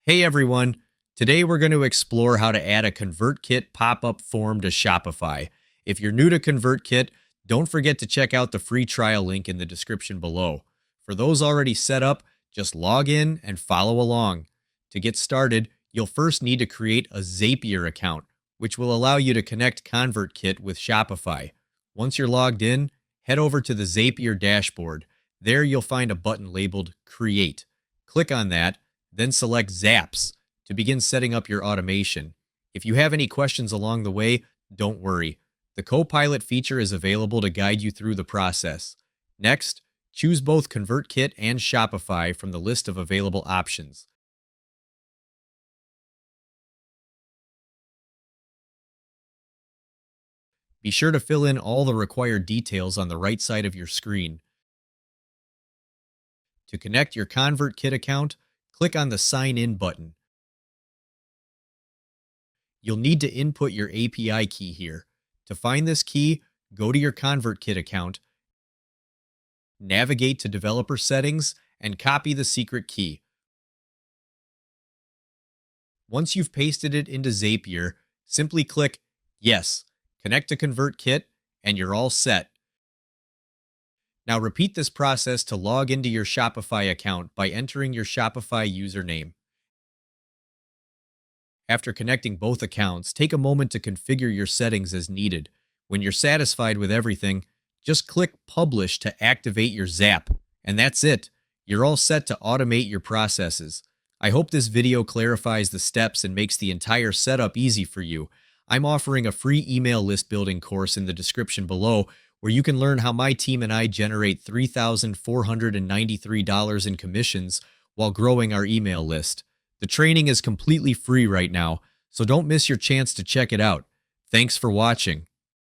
Hey everyone! Today we're going to explore how to add a ConvertKit pop-up form to Shopify. If you're new to ConvertKit, don't forget to check out the free trial link in the description below. For those already set up, just log in and follow along. To get started, you'll first need to create a Zapier account, which will allow you to connect ConvertKit with Shopify. Once you're logged in, head over to the Zapier dashboard. There you'll find a button labeled Create. Click on that, then select Zaps to begin setting up your automation. If you have any questions along the way, don't worry. The Copilot feature is available to guide you through the process. Next, choose both ConvertKit and Shopify from the list of available options. Be sure to fill in all the required details on the right side of your screen. To connect your ConvertKit account, click on the Sign In button. You'll need to input your API key here. To find this key, go to your ConvertKit account, navigate to Developer Settings, and copy the secret key. Once you've pasted it into Zapier, simply click Yes, connect to ConvertKit, and you're all set. Now repeat this process to log into your Shopify account by entering your Shopify username. After connecting both accounts, take a moment to configure your settings as needed. When you're satisfied with everything, just click Publish to activate your Zap. And that's it. You're all set to automate your processes. I hope this video clarifies the steps and makes the entire setup easy for you. I'm offering a free email list building course in the description below where you can learn how my team and I generate $3,493 in commissions while growing our email list. The training is completely free right now, so don't miss your chance to check it out. Thanks for watching.